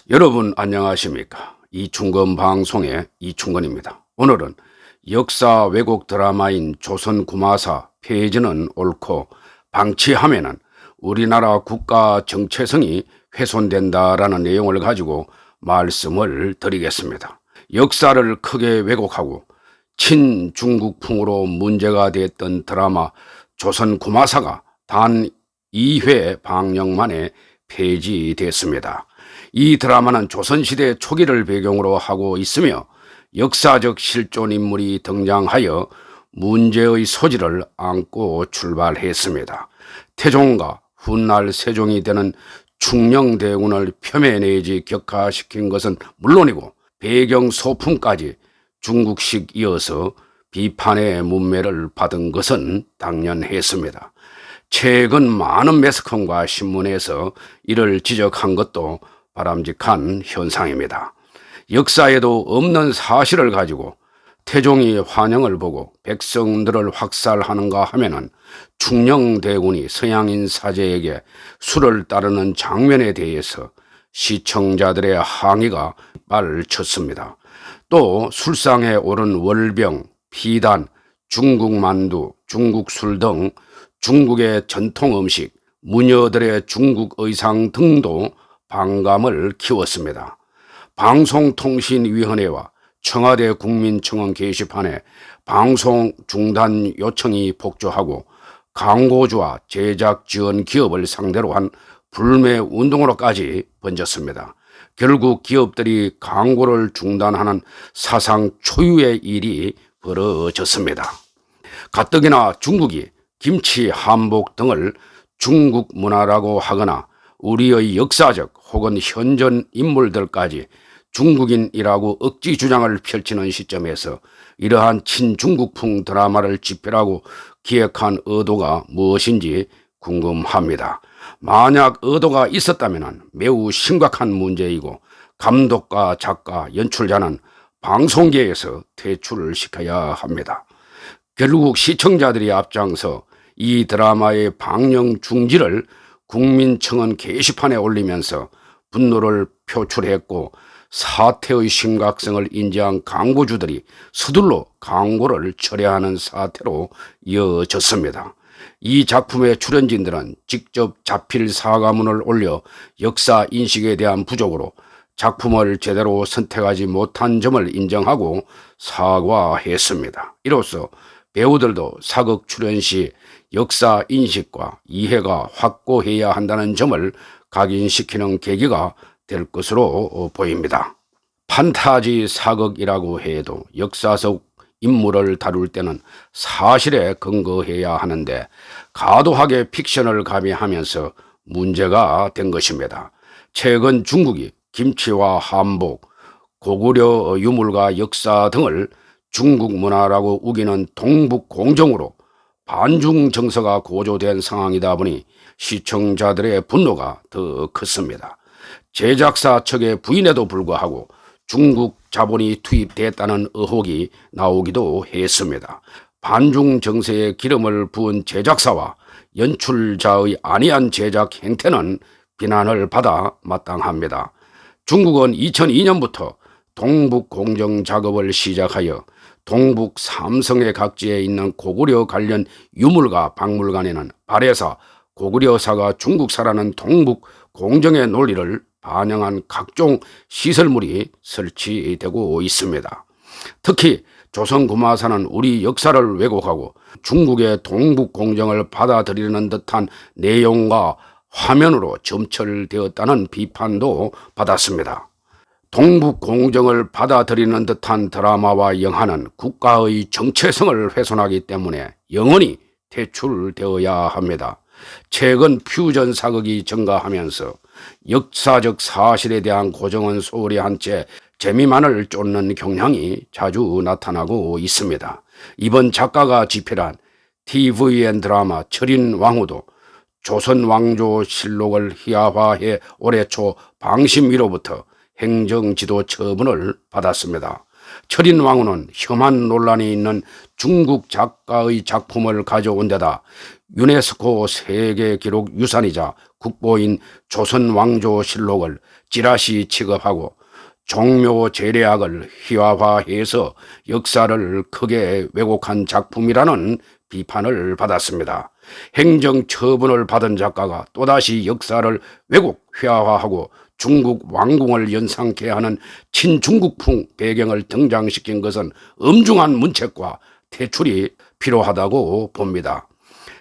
여러분 안녕하십니까? 이충건 방송의 이충건입니다. 오늘은 역사 왜곡 드라마인 조선구마사 폐지는 옳고 방치하면은 우리나라 국가 정체성이 훼손된다라는 내용을 가지고 말씀을 드리겠습니다. 역사를 크게 왜곡하고 친중국풍으로 문제가 됐던 드라마 조선구마사가 단 2회 방영 만에 폐지됐습니다. 이 드라마는 조선시대 초기를 배경으로 하고 있으며 역사적 실존 인물이 등장하여 문제의 소지를 안고 출발했습니다. 태종과 훗날 세종이 되는 충녕대군을 폄훼 내지 격화시킨 것은 물론이고 배경 소품까지 중국식 이어서 비판의 문매를 받은 것은 당연했습니다. 최근 많은 매스컴과 신문에서 이를 지적한 것도 바람직한 현상입니다. 역사에도 없는 사실을 가지고 태종이 환영을 보고 백성들을 확살하는가 하면은 충녕대군이 서양인 사제에게 술을 따르는 장면에 대해서 시청자들의 항의가 발을 쳤습니다. 또 술상에 오른 월병, 비단, 중국 만두, 중국 술 등 중국의 전통 음식, 무녀들의 중국 의상 등도 반감을 키웠습니다. 방송통신위원회와 청와대 국민청원 게시판에 방송 중단 요청이 폭주하고 광고주와 제작 지원 기업을 상대로 한 불매 운동으로까지 번졌습니다. 결국 기업들이 광고를 중단하는 사상 초유의 일이 벌어졌습니다. 가뜩이나 중국이 김치, 한복 등을 중국 문화라고 하거나 우리의 역사적 혹은 현존 인물들까지 중국인이라고 억지 주장을 펼치는 시점에서 이러한 친중국풍 드라마를 집필하고 기획한 의도가 무엇인지 궁금합니다. 만약 의도가 있었다면 매우 심각한 문제이고 감독과 작가, 연출자는 방송계에서 퇴출을 시켜야 합니다. 결국 시청자들이 앞장서 이 드라마의 방영 중지를 국민청원 게시판에 올리면서 분노를 표출했고 사태의 심각성을 인지한 광고주들이 서둘러 광고를 철회하는 사태로 이어졌습니다. 이 작품의 출연진들은 직접 자필 사과문을 올려 역사 인식에 대한 부족으로 작품을 제대로 선택하지 못한 점을 인정하고 사과했습니다. 이로써 배우들도 사극 출연 시 역사 인식과 이해가 확고해야 한다는 점을 각인시키는 계기가 될 것으로 보입니다. 판타지 사극이라고 해도 역사 속 인물을 다룰 때는 사실에 근거해야 하는데 과도하게 픽션을 가미하면서 문제가 된 것입니다. 최근 중국이 김치와 한복, 고구려 유물과 역사 등을 중국 문화라고 우기는 동북 공정으로 반중 정서가 고조된 상황이다 보니 시청자들의 분노가 더 컸습니다. 제작사 측의 부인에도 불구하고 중국 자본이 투입됐다는 의혹이 나오기도 했습니다. 반중 정세에 기름을 부은 제작사와 연출자의 안이한 제작 행태는 비난을 받아 마땅합니다. 중국은 2002년부터 동북 공정 작업을 시작하여 동북 삼성의 각지에 있는 고구려 관련 유물과 박물관에는 발해사, 고구려사가 중국사라는 동북 공정의 논리를 반영한 각종 시설물이 설치되고 있습니다. 특히 조선구마사는 우리 역사를 왜곡하고 중국의 동북 공정을 받아들이는 듯한 내용과 화면으로 점철되었다는 비판도 받았습니다. 동북 공정을 받아들이는 듯한 드라마와 영화는 국가의 정체성을 훼손하기 때문에 영원히 퇴출되어야 합니다. 최근 퓨전 사극이 증가하면서 역사적 사실에 대한 고정은 소홀히 한 채 재미만을 쫓는 경향이 자주 나타나고 있습니다. 이번 작가가 집필한 TVN 드라마 철인왕후도 조선왕조실록을 희화화해 올해 초 방심위로부터 행정지도 처분을 받았습니다. 철인왕후는 혐한 논란이 있는 중국 작가의 작품을 가져온 데다 유네스코 세계기록유산이자 국보인 조선왕조실록을 찌라시 취급하고 종묘 제례학을 희화화해서 역사를 크게 왜곡한 작품이라는 비판을 받았습니다. 행정처분을 받은 작가가 또다시 역사를 왜곡, 희화화하고 중국 왕궁을 연상케 하는 친중국풍 배경을 등장시킨 것은 엄중한 문책과 퇴출이 필요하다고 봅니다.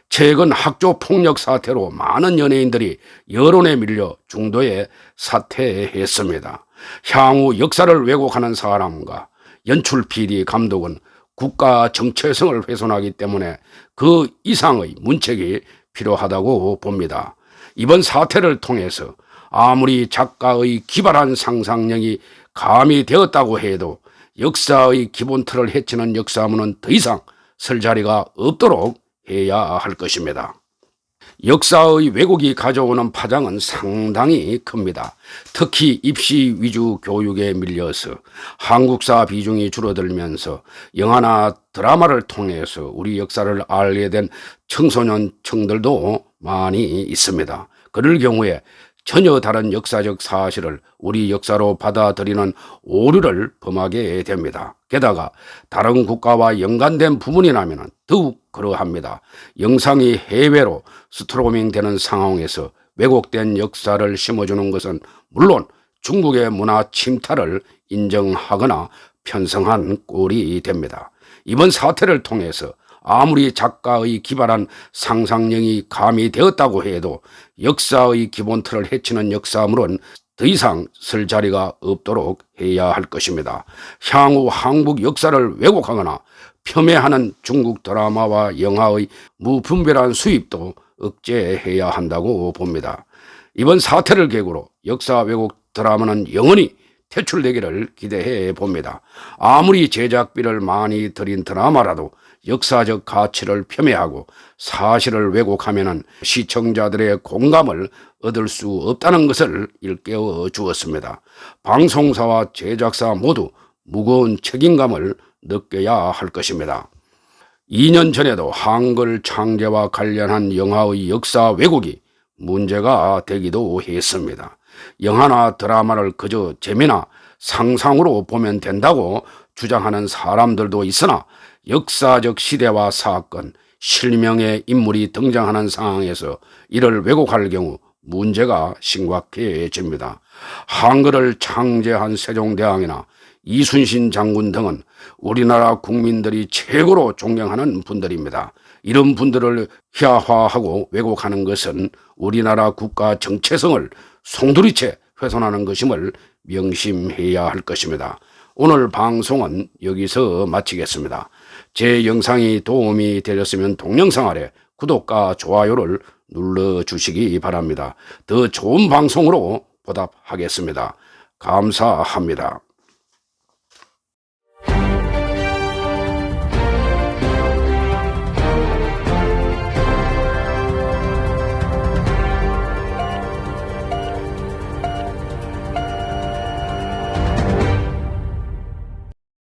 최근 학교 폭력 사태로 많은 연예인들이 여론에 밀려 중도에 사퇴했습니다. 향후 역사를 왜곡하는 사람과 연출 PD 감독은 국가 정체성을 훼손하기 때문에 그 이상의 문책이 필요하다고 봅니다. 이번 사태를 통해서 아무리 작가의 기발한 상상력이 가미되었다고 해도 역사의 기본 틀을 해치는 역사문은 더 이상 설 자리가 없도록 해야 할 것입니다. 역사의 왜곡이 가져오는 파장은 상당히 큽니다. 특히 입시 위주 교육에 밀려서 한국사 비중이 줄어들면서 영화나 드라마를 통해서 우리 역사를 알게 된 청소년층들도 많이 있습니다. 그럴 경우에 전혀 다른 역사적 사실을 우리 역사로 받아들이는 오류를 범하게 됩니다. 게다가 다른 국가와 연관된 부분이라면 더욱 그러합니다. 영상이 해외로 스트리밍 되는 상황에서 왜곡된 역사를 심어주는 것은 물론 중국의 문화 침탈을 인정하거나 편성한 꼴이 됩니다. 이번 사태를 통해서 아무리 작가의 기발한 상상력이 가미되었다고 해도 역사의 기본 틀을 해치는 역사물은 더 이상 설 자리가 없도록 해야 할 것입니다. 향후 한국 역사를 왜곡하거나 폄훼하는 중국 드라마와 영화의 무분별한 수입도 억제해야 한다고 봅니다. 이번 사태를 계기로 역사 왜곡 드라마는 영원히 퇴출되기를 기대해 봅니다. 아무리 제작비를 많이 들인 드라마라도 역사적 가치를 폄훼하고 사실을 왜곡하면 시청자들의 공감을 얻을 수 없다는 것을 일깨워 주었습니다. 방송사와 제작사 모두 무거운 책임감을 느껴야 할 것입니다. 2년 전에도 한글 창제와 관련한 영화의 역사 왜곡이 문제가 되기도 했습니다. 영화나 드라마를 그저 재미나 상상으로 보면 된다고 주장하는 사람들도 있으나 역사적 시대와 사건, 실명의 인물이 등장하는 상황에서 이를 왜곡할 경우 문제가 심각해집니다. 한글을 창제한 세종대왕이나 이순신 장군 등은 우리나라 국민들이 최고로 존경하는 분들입니다. 이런 분들을 희화화하고 왜곡하는 것은 우리나라 국가 정체성을 송두리째 훼손하는 것임을 명심해야 할 것입니다. 오늘 방송은 여기서 마치겠습니다. 제 영상이 도움이 되셨으면 동영상 아래 구독과 좋아요를 눌러주시기 바랍니다. 더 좋은 방송으로 보답하겠습니다. 감사합니다.